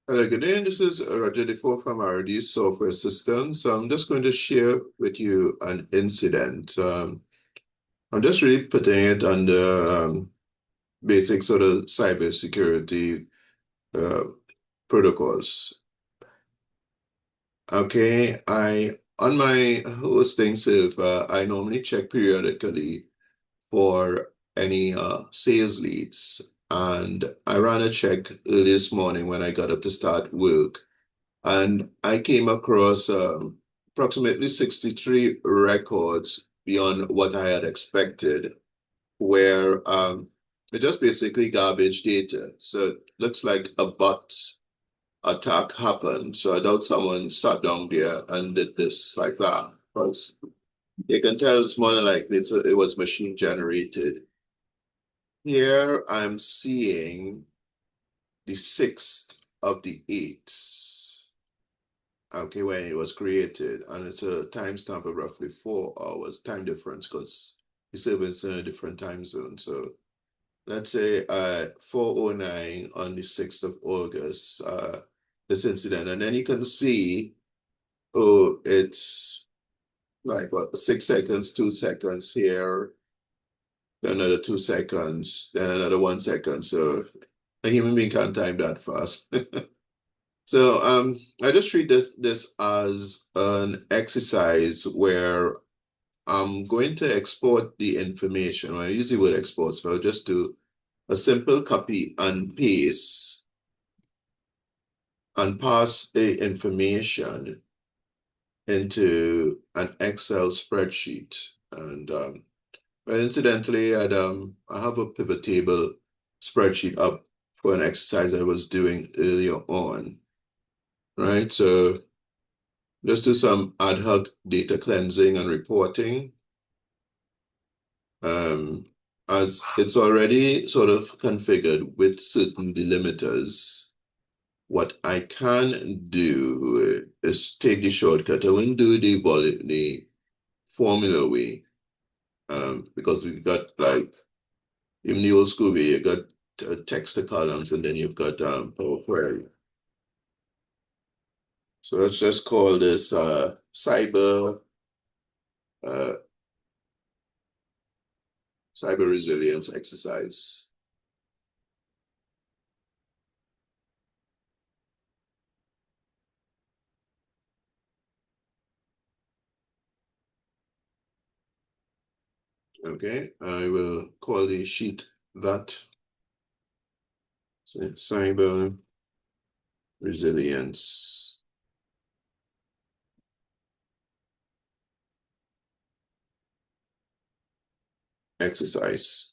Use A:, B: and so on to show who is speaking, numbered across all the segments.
A: Hello, good day. This is Roger Defoe from RD Software Systems. So I'm just going to share with you an incident. I'm just really putting it under basic sort of cybersecurity uh, protocols. Okay, on my hosting server, I normally check periodically for any sales leads, and I ran a check early this morning when I got up to start work. And I came across approximately 63 records beyond what I had expected, where it just basically garbage data. So it looks like a bot attack happened. So I doubt someone sat down there and did this like that. Because you can tell it's more than likely it was machine generated. Here I'm seeing the 6th of the 8th. Okay, when it was created, and it's a timestamp of roughly 4 hours time difference because the server's in a different time zone. So let's say 4:09 on the 6th of August, this incident, and then you can see, oh, it's like what, 6 seconds, 2 seconds here, then another 2 seconds, then another 1 second. So a human being can't time that fast. So I just treat this as an exercise where I'm going to export the information. I use the word export, so I'll just do a simple copy and paste and pass the information into an Excel spreadsheet. And well, incidentally, I have a pivot table spreadsheet up for an exercise I was doing earlier on, right? So just do some ad hoc data cleansing and reporting. As it's already sort of configured with certain delimiters, what I can do is take the shortcut. I won't do the formula way, because we've got like in the old school way, you got text to columns and then you've got Power Query. So let's just call this uh, cyber resilience exercise. Okay, I will call the sheet that. So cyber resilience exercise.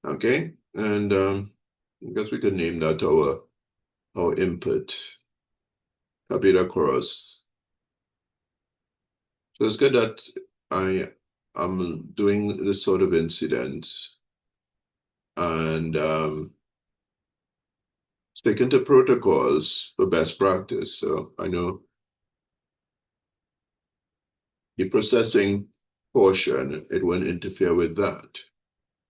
A: Okay, and I guess we could name that our input. Copy it across. So it's good that I am doing this sort of incident and sticking to protocols for best practice. So I know the processing portion, it won't interfere with that.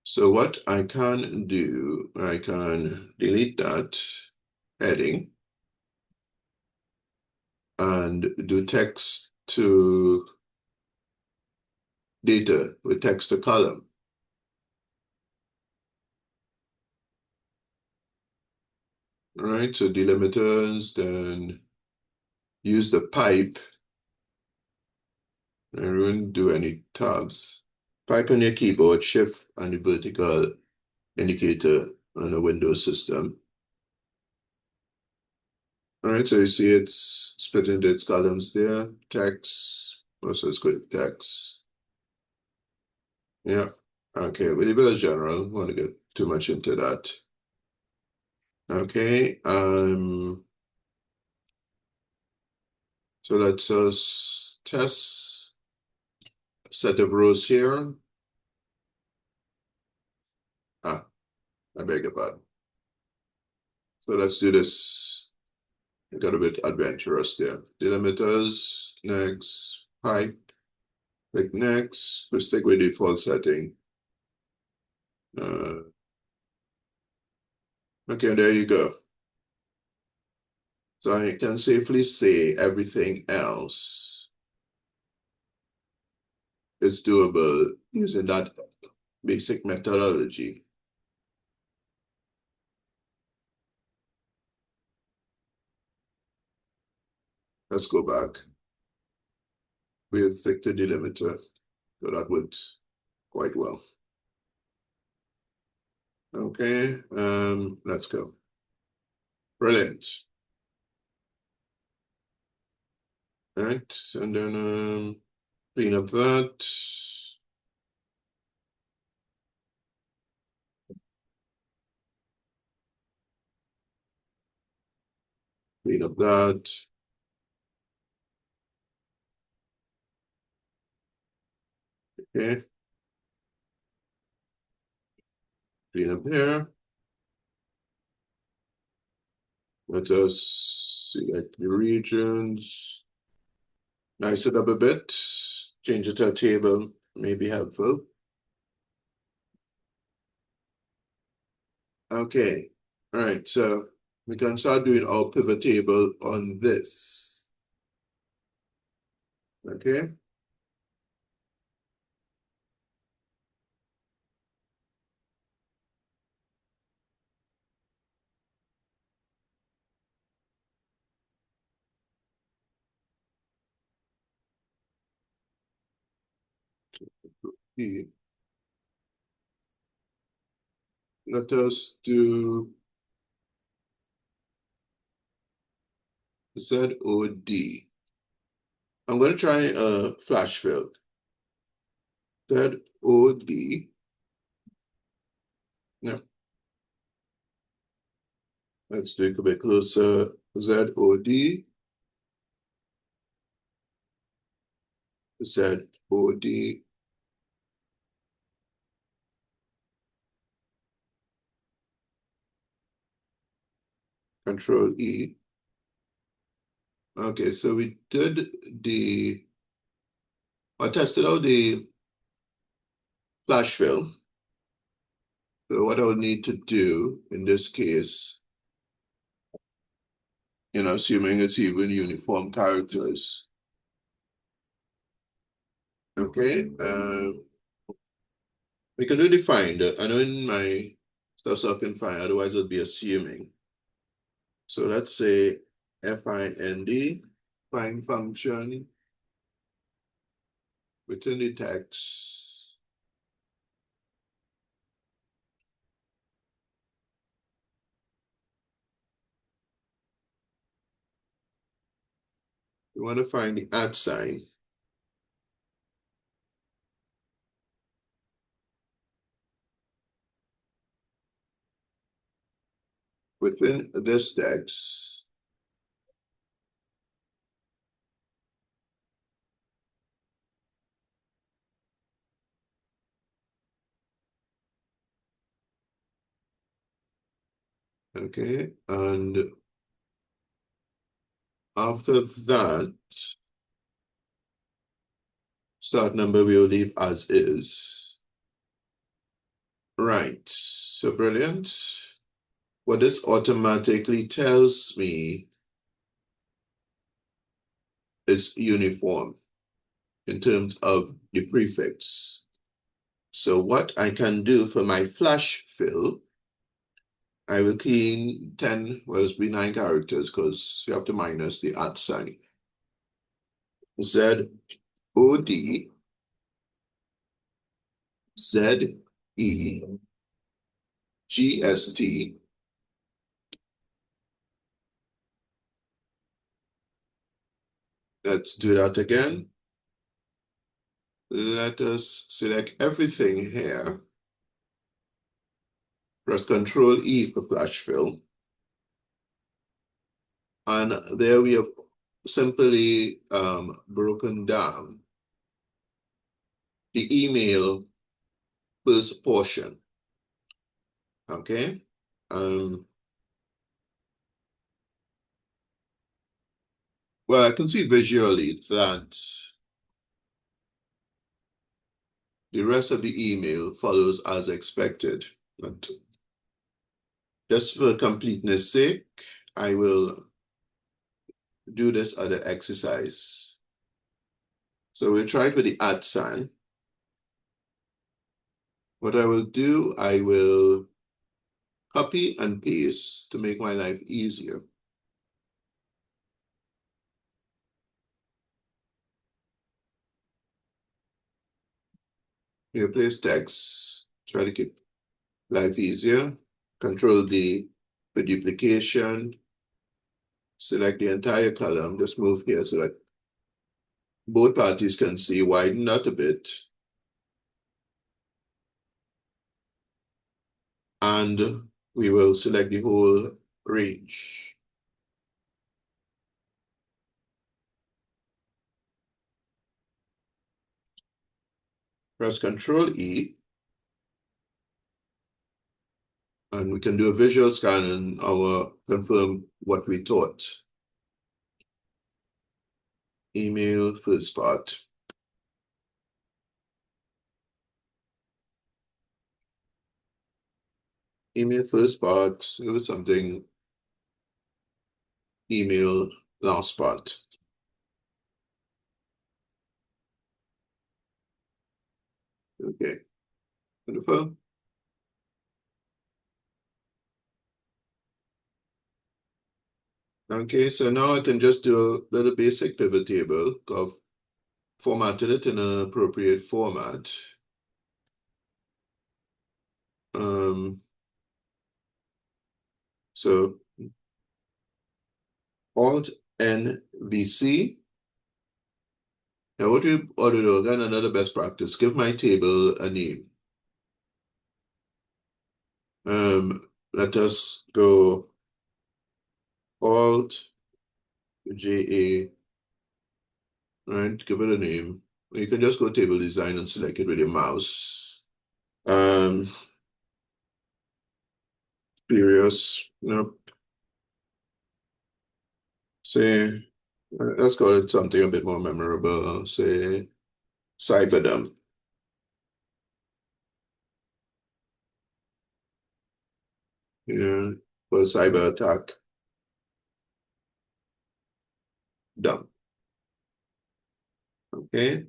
A: So what I can do, I can delete that heading and do text to data with text to column. All right, so delimiters, then use the pipe. I won't do any tabs. Pipe on your keyboard, shift and the vertical indicator on a Windows system. All right, so you see it's split into its columns there. Text, also it's good text. Yeah, okay, with a bit of general, don't want to get too much into that. Okay, so let's test a set of rows here. Ah, I beg your pardon. So let's do this. I got a bit adventurous there. Delimiters, next, pipe, click next. We'll stick with default setting. Uh, okay, there you go. So I can safely say everything else is doable using that basic methodology. Let's go back. We'll stick to delimiter. So that worked quite well. Okay, let's go. Brilliant. All right, and then clean up that. Clean up that. Okay. Clean up here. Let us select the regions. Nice it up a bit. Change it to a table may be helpful. Okay. All right, so we can start doing our pivot table on this. Okay. Let us do ZOD. I'm going to try a flash fill. ZOD. No. Let's do it a bit closer. ZOD. ZOD. Control E. Okay, so we did I tested out the flash fill. So what I would need to do in this case, assuming it's even uniform characters. Okay, we can do the find. I know in my stuff so I can find, otherwise it would be assuming. So let's say find, find function within the text. We want to find the @ sign. Within this text. Okay, and after that, start number we'll leave as is. Right, so brilliant. What this automatically tells me is uniform in terms of the prefix. So what I can do for my flash fill, I will key in 10, well, it's be 9 characters because you have to minus the @ sign. ZOD, ZEGST, let's do that again. Let us select everything here. Press Control E for flash fill. And there we have simply broken down the email first portion. Okay. Well, I can see visually that the rest of the email follows as expected. But just for completeness sake, I will do this other exercise. So we'll try it with the @ sign. What I will do, I will copy and paste to make my life easier. Replace text, try to keep life easier. Control D for duplication. Select the entire column, just move here so that both parties can see, widen that a bit. And we will select the whole range. Press Control E. And we can do a visual scan and confirm what we thought. Email first part. Email first part, it was something, email last part. Okay, wonderful. Okay, so now I can just do a little basic pivot table of formatted it in an appropriate format. So Alt N V C. Now what we ought to do, again, another best practice, give my table a name. Let us go Alt JA, right? Give it a name. You can just go table design and select it with your mouse. Spurious, nope. Say, let's call it something a bit more memorable. Say, Cyberdom. Yeah, for Cyberattack. Dumb. Okay.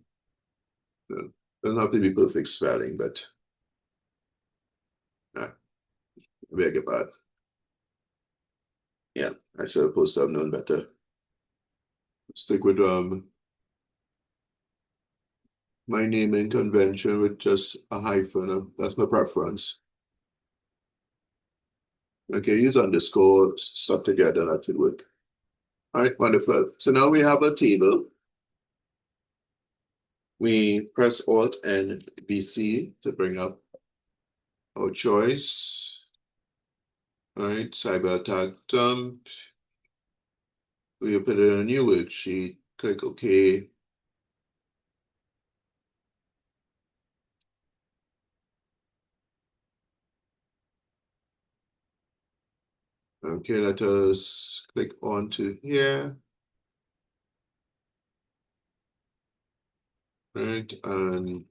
A: Doesn't have to be perfect spelling, but beg your pardon. Yeah, I should have supposed to have known better. Stick with my naming convention with just a hyphen. That's my preference. Okay, use underscore stuck together, that should work. All right, wonderful. So now we have a table. We press Alt and BC to bring up our choice. All right, Cyberattack dump. We put it in a new worksheet, click OK. Okay, let us click onto here. Right, and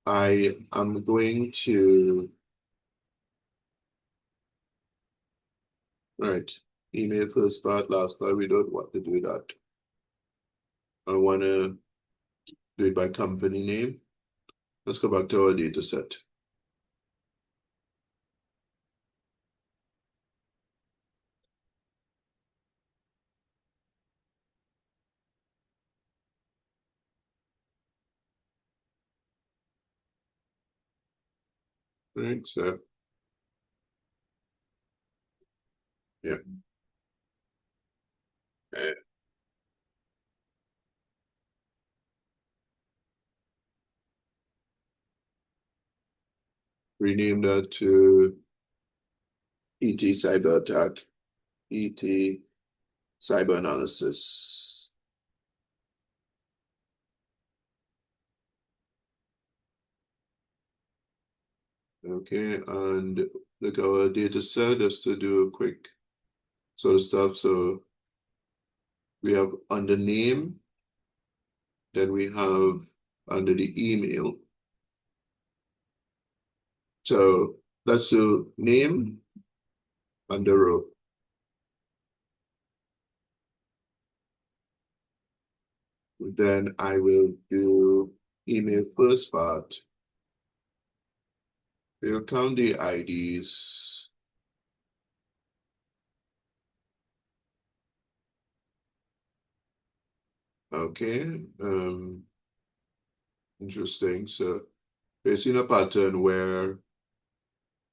A: I am going to, right, email first part, last part, we don't want to do that. I want to do it by company name. Let's go back to our data set. Right, so, yeah. Rename that to ET Cyberattack, ET Cyber Analysis. Okay, and look at our data set just to do a quick sort of stuff. So we have under name, then we have under the email. So let's do name under row. Then I will do email first part. We'll count the IDs. Okay, interesting. So we've seen a pattern where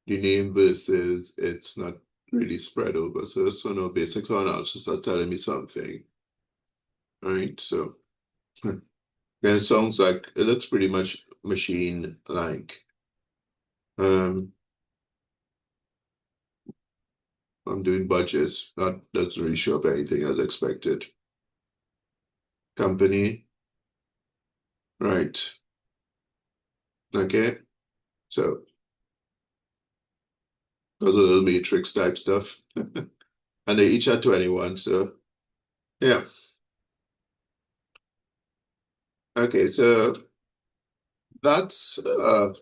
A: the name versus it's not really spread over. So no basic analysis are telling me something. All right, so then it sounds like it looks pretty much machine-like. Um, I'm doing budgets. That doesn't really show up anything as expected. Company, right. Okay, so those are little matrix type stuff. And they each are 21, so yeah. Okay, so that's a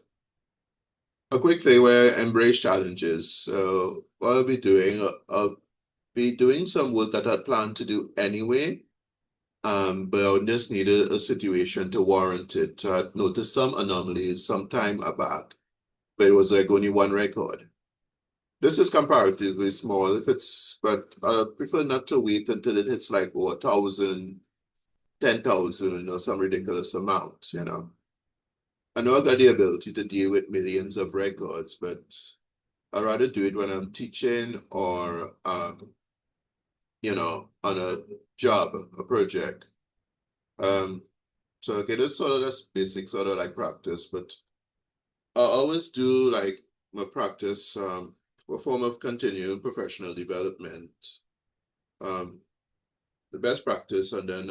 A: quick thing where I embrace challenges. So what I'll be doing, I'll be doing some work that I planned to do anyway, but I just needed a situation to warrant it. So I noticed some anomalies some time back, but it was like only one record. This is comparatively small if it's, but I prefer not to wait until it hits like 1,000, 10,000 or some ridiculous amount, you know. I know I got the ability to deal with millions of records, but I'd rather do it when I'm teaching or, on a job, a project. Um, so okay, that's sort of that's basic, sort of like practice, but I always do like my practice, a form of continuing professional development. Um, the best practice, and then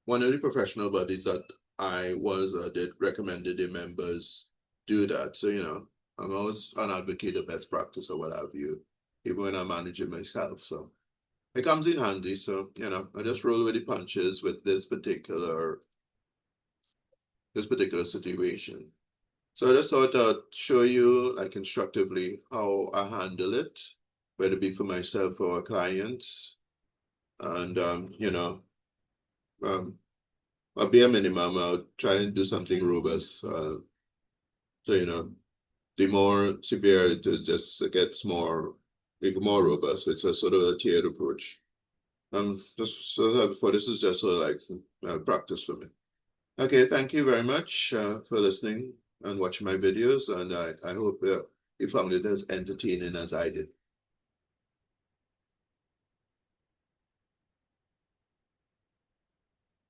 A: one of the professional bodies that I was did recommended the members do that. So, I'm always an advocate of best practice or what have you, even when I'm managing myself. So it comes in handy. So, I just roll with the punches with this particular situation. So I just thought I'd show you like instructively how I handle it, whether it be for myself or clients. And um, I'll be a minimum. I'll try and do something robust. So the more severe it is, just it gets even more robust. It's a sort of a tiered approach. Just so before this is just sort of like practice for me. Okay, thank you very much for listening and watching my videos, and I hope you found it as entertaining as I did.